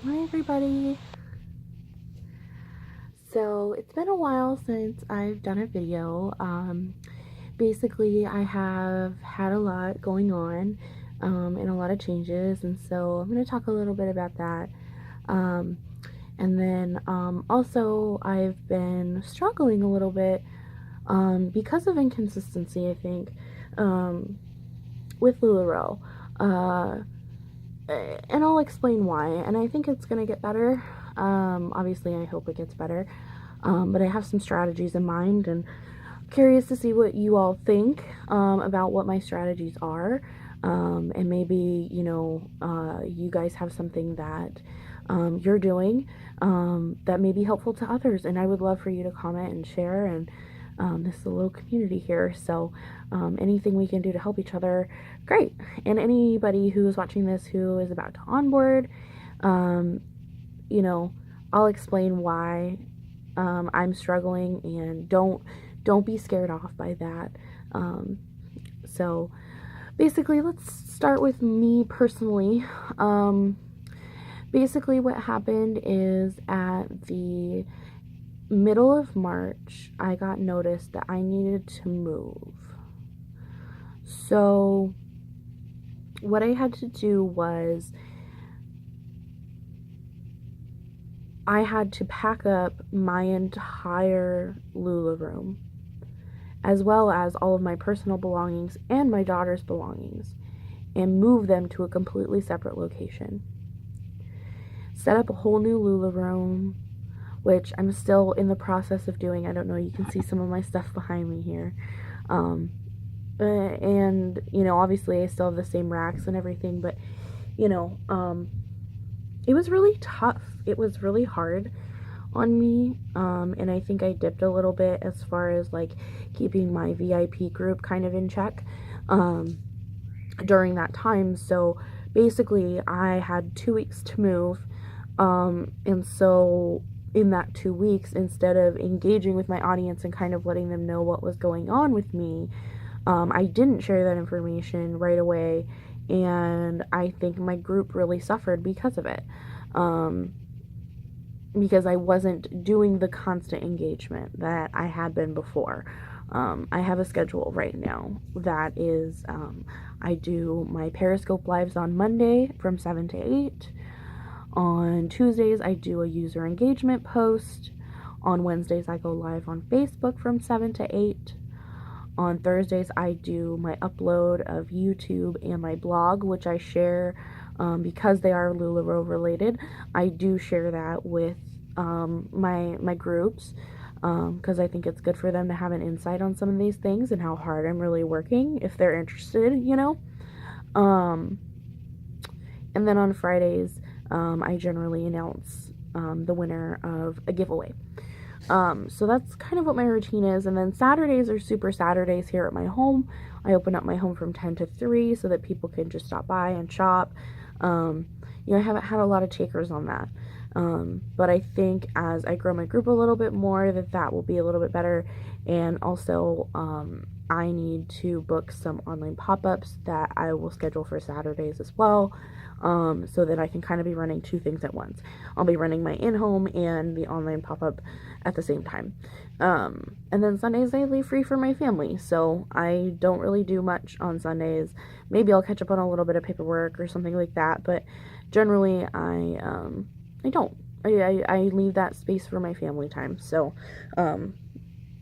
Hi everybody. So it's been a while since I've done a video. Basically I have had a lot going on and a lot of changes, and so I'm going to talk a little bit about that. Um, and then also I've been struggling a little bit because of inconsistency, I think, with LuLaRoe. Uh, and I'll explain why. And I think it's going to get better. Obviously, I hope it gets better. But I have some strategies in mind, and curious to see what you all think about what my strategies are. And maybe, you guys have something that you're doing that may be helpful to others. And I would love for you to comment and share. And this is a little community here. So anything we can do to help each other, great. And anybody who's watching this who is about to onboard, um, you know, I'll explain why I'm struggling, and don't be scared off by that. Um, so basically, let's start with me personally. Basically, what happened is at the middle of March, I got notice that I needed to move. So what I had to do was I had to pack up my entire Lula room, as well as all of my personal belongings and my daughter's belongings, and move them to a completely separate location. Set up a whole new Lula room, which I'm still in the process of doing. I don't know, you can see some of my stuff behind me here. And, obviously I still have the same racks and everything, but, it was really tough. It was really hard on me, and I think I dipped a little bit as far as like keeping my VIP group kind of in check during that time. So basically I had 2 weeks to move, and so in that 2 weeks, instead of engaging with my audience and kind of letting them know what was going on with me, I didn't share that information right away, and I think my group really suffered because of it. Because I wasn't doing the constant engagement that I had been before. I have a schedule right now that is, I do my Periscope lives on Monday from 7 to 8. On Tuesdays, I do a user engagement post. On Wednesdays, I go live on Facebook from 7 to 8. On Thursdays, I do my upload of YouTube and my blog, which I share because they are LuLaRoe related. I do share that with my groups because I think it's good for them to have an insight on some of these things and how hard I'm really working if they're interested. Um, and then on Fridays, I generally announce the winner of a giveaway. So that's kind of what my routine is. And then Saturdays are Super Saturdays here at my home. I open up my home from 10 to 3 so that people can just stop by and shop. I haven't had a lot of takers on that. But I think as I grow my group a little bit more, that will be a little bit better. And also, I need to book some online pop-ups that I will schedule for Saturdays as well, so that I can kind of be running two things at once. I'll be running my in-home and the online pop-up at the same time. And then Sundays I leave free for my family, so I don't really do much on Sundays. Maybe I'll catch up on a little bit of paperwork or something like that, but generally I don't. I leave that space for my family time. So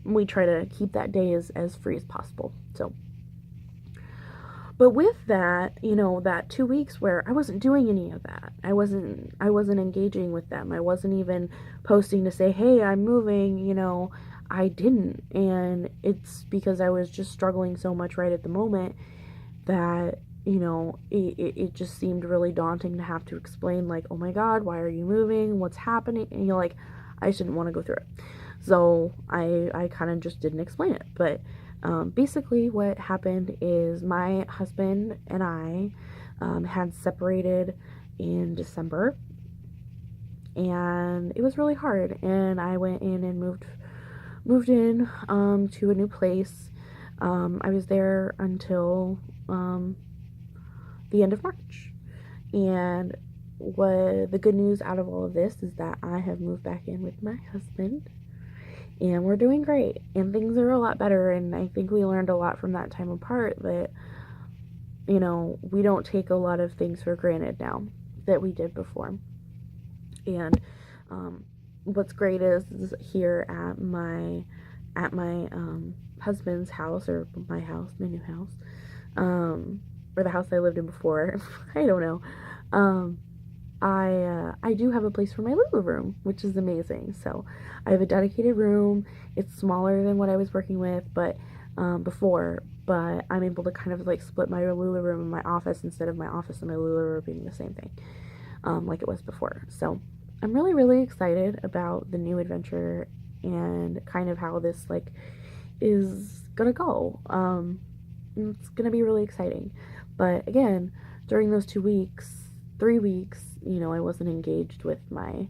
we try to keep that day as free as possible. So, but with that, that 2 weeks where I wasn't doing any of that, I wasn't engaging with them. I wasn't even posting to say, hey, I'm moving. I didn't, and it's because I was just struggling so much right at the moment that it just seemed really daunting to have to explain, like, oh my god, why are you moving, what's happening, and like, I just didn't want to go through it. So I kind of just didn't explain it. But basically what happened is my husband and I had separated in December, and it was really hard, and I went in and moved in to a new place. I was there until the end of March. And what the good news out of all of this is that I have moved back in with my husband, and we're doing great, and things are a lot better. And I think we learned a lot from that time apart, that we don't take a lot of things for granted now that we did before. And what's great is here at my husband's house, or my house, my new house, or the house I lived in before. I don't know. I do have a place for my Lulu room, which is amazing. So I have a dedicated room. It's smaller than what I was working with, but before. But I'm able to kind of like split my Lulu room and my office, instead of my office and my Lulu room being the same thing, like it was before. So I'm really, really excited about the new adventure and kind of how this like is gonna go. It's gonna be really exciting. But again, during those 3 weeks, I wasn't engaged with my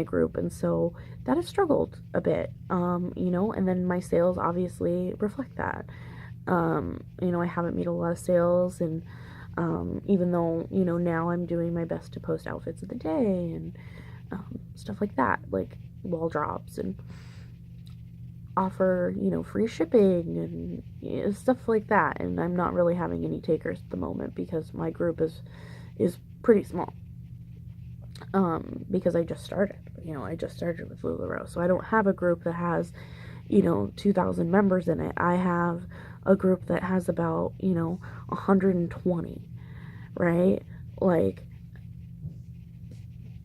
group, and so that has struggled a bit. And then my sales obviously reflect that. I haven't made a lot of sales, and even though now I'm doing my best to post outfits of the day and stuff like that, like wall drops, and offer free shipping and stuff like that. And I'm not really having any takers at the moment because my group is pretty small, because I just started with LuLaRoe, so I don't have a group that has 2,000 members in it. I have a group that has about 120, right? Like,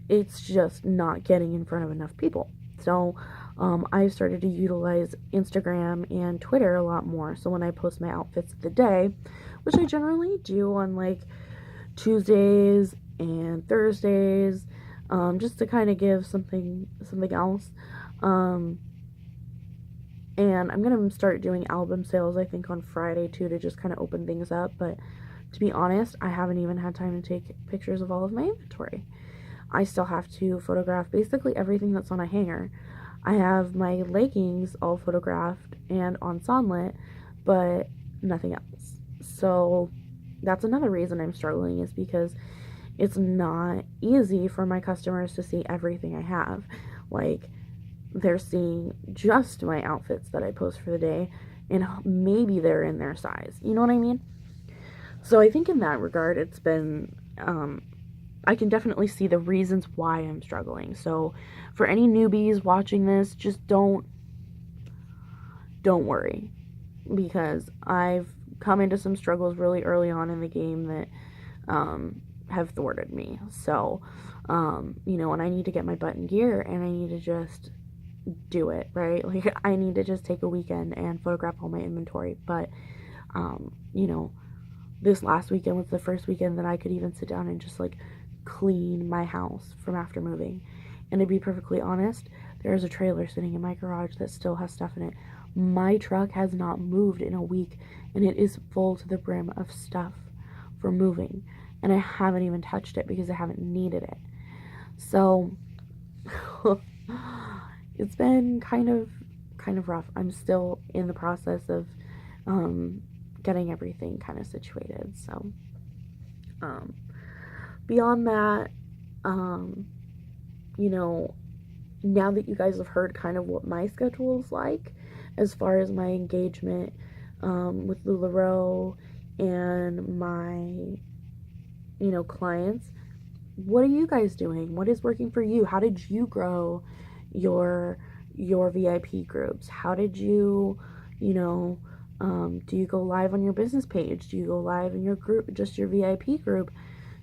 it's just not getting in front of enough people. So I started to utilize Instagram and Twitter a lot more. So when I post my outfits of the day, which I generally do on like Tuesdays and Thursdays, just to kind of give something else. And I'm gonna start doing album sales, I think, on Friday too, to just kind of open things up. But to be honest, I haven't even had time to take pictures of all of my inventory. I still have to photograph basically everything that's on a hanger. I have my leggings all photographed and on Sonlit, but nothing else. So that's another reason I'm struggling, is because it's not easy for my customers to see everything I have. Like, they're seeing just my outfits that I post for the day, and maybe they're in their size. You know what I mean? So I think in that regard, it's been, I can definitely see the reasons why I'm struggling. So for any newbies watching this, just don't worry, because I've come into some struggles really early on in the game that have thwarted me. So, and I need to get my butt in gear, and I need to just do it, right? Like, I need to just take a weekend and photograph all my inventory. But, this last weekend was the first weekend that I could even sit down and just like clean my house from after moving. And to be perfectly honest, there's a trailer sitting in my garage that still has stuff in it. My truck has not moved in a week, and it is full to the brim of stuff for moving, and I haven't even touched it because I haven't needed it. So it's been kind of rough. I'm still in the process of getting everything kind of situated. So beyond that, now that you guys have heard kind of what my schedule is like as far as my engagement with LuLaRoe and my clients, what are you guys doing? What is working for you? How did you grow your VIP groups? How did you do you go live on your business page? Do you go live in your group, just your VIP group?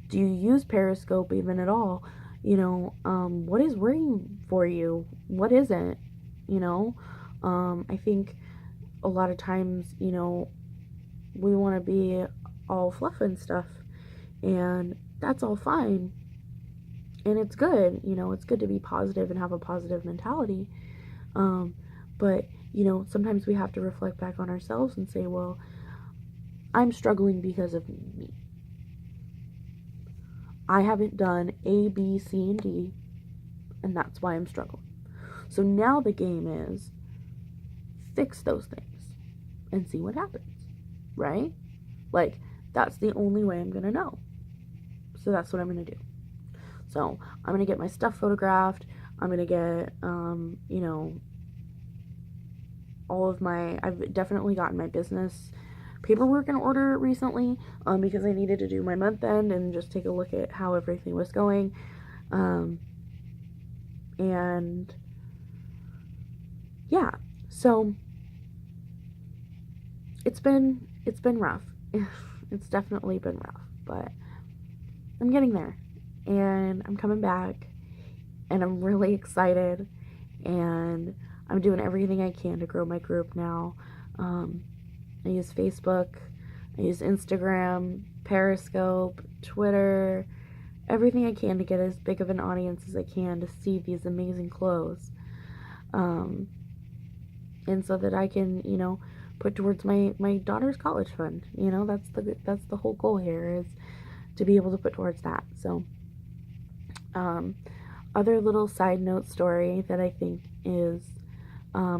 Do you use Periscope even at all? What is working for you? What isn't? I think a lot of times, we want to be all fluff and stuff, and that's all fine. And it's good, it's good to be positive and have a positive mentality. But, sometimes we have to reflect back on ourselves and say, well, I'm struggling because of me. I haven't done A, B, C, and D, and that's why I'm struggling. So now the game is fix those things and see what happens, right? Like, that's the only way I'm going to know. So that's what I'm going to do. So I'm gonna get my stuff photographed. I'm gonna get, I've definitely gotten my business paperwork in order recently, because I needed to do my month end and just take a look at how everything was going. Um, and yeah, so it's been rough. It's definitely been rough, but I'm getting there, and I'm coming back, and I'm really excited, and I'm doing everything I can to grow my group now. Um, I use Facebook, I use Instagram, Periscope, Twitter, everything I can to get as big of an audience as I can to see these amazing clothes. Um, and so that I can, put towards my daughter's college fund. That's the whole goal here, is to be able to put towards that. So, um, other little side note story that I think is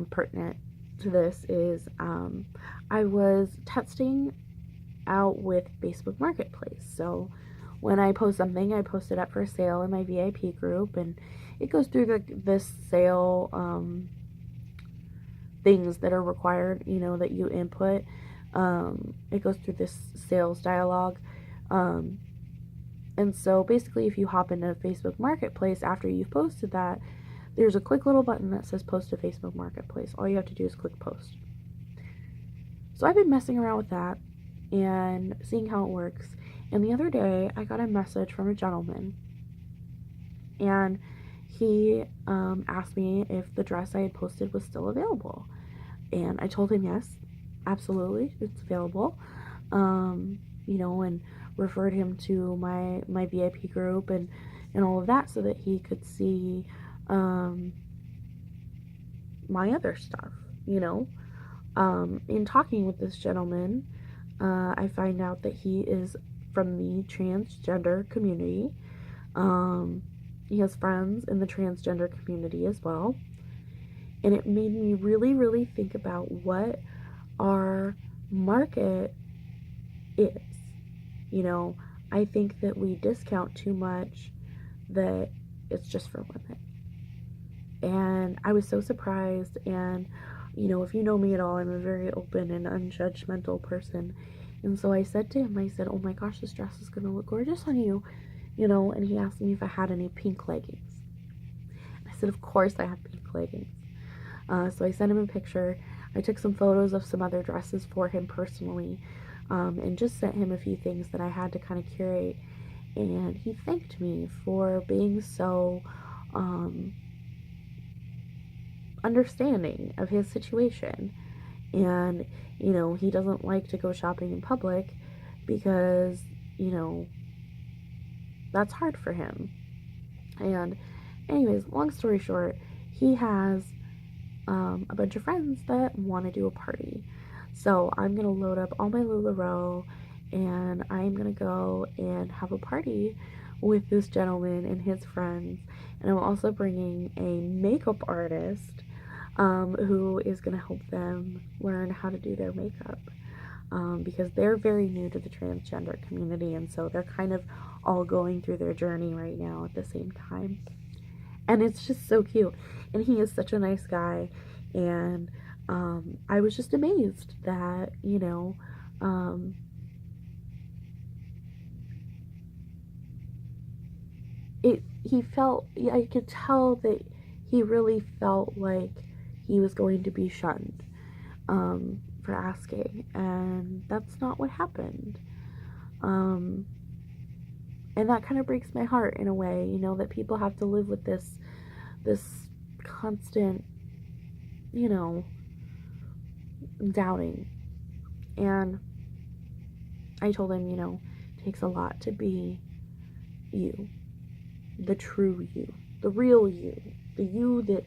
pertinent to this is, I was testing out with Facebook Marketplace. So when I post something, I post it up for sale in my VIP group, and it goes through this sale things that are required, that you input. It goes through this sales dialogue. Um, and so basically, if you hop into Facebook Marketplace after you've posted that, there's a quick little button that says post to Facebook Marketplace. All you have to do is click post. So I've been messing around with that and seeing how it works. And the other day, I got a message from a gentleman, and he asked me if the dress I had posted was still available. And I told him yes, absolutely, it's available. And referred him to my VIP group and all of that, so that he could see my other stuff. In talking with this gentleman, I find out that he is from the transgender community. He has friends in the transgender community as well. And it made me really, really think about what our market is. I think that we discount too much that it's just for women. And I was so surprised. And, if you know me at all, I'm a very open and unjudgmental person. And so I said to him, I said, oh my gosh, this dress is going to look gorgeous on you. And he asked me if I had any pink leggings. I said, of course I have pink leggings. So I sent him a picture. I took some photos of some other dresses for him personally, and just sent him a few things that I had to kind of curate. And he thanked me for being so understanding of his situation. And, he doesn't like to go shopping in public because, that's hard for him. And, anyways, long story short, he has a bunch of friends that want to do a party. So I'm going to load up all my LuLaRoe, and I'm going to go and have a party with this gentleman and his friends. And I'm also bringing a makeup artist who is going to help them learn how to do their makeup, because they're very new to the transgender community, and so they're kind of all going through their journey right now at the same time. And it's just so cute. And he is such a nice guy. And I was just amazed that, I could tell that he really felt like he was going to be shunned for asking. And that's not what happened. And that kind of breaks my heart in a way, that people have to live with this constant, doubting. And I told him, it takes a lot to be you, the true you, the real you, the you that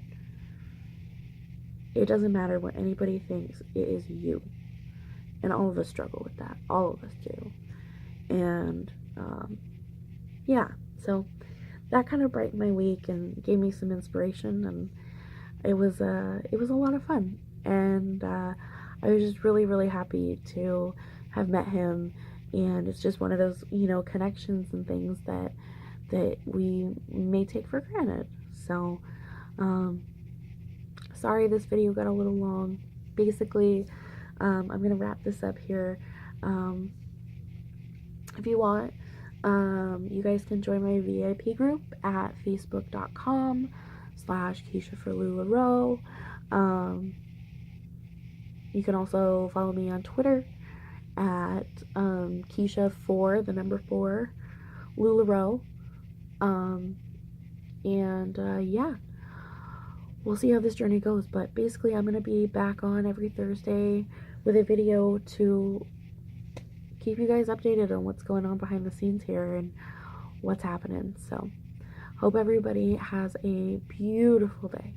it doesn't matter what anybody thinks, it is you. And all of us struggle with that. All of us do. And, yeah, so that kind of brightened my week and gave me some inspiration, and it was a lot of fun. And I was just really, really happy to have met him. And it's just one of those, connections and things that that we may take for granted. So, sorry this video got a little long. Basically, I'm going to wrap this up here. If you want, you guys can join my VIP group at facebook.com/Keisha for LuLaRoe. You can also follow me on Twitter at Keisha 4 LuLaRoe. Yeah, we'll see how this journey goes. But basically, I'm going to be back on every Thursday with a video to keep you guys updated on what's going on behind the scenes here and what's happening. So, hope everybody has a beautiful day.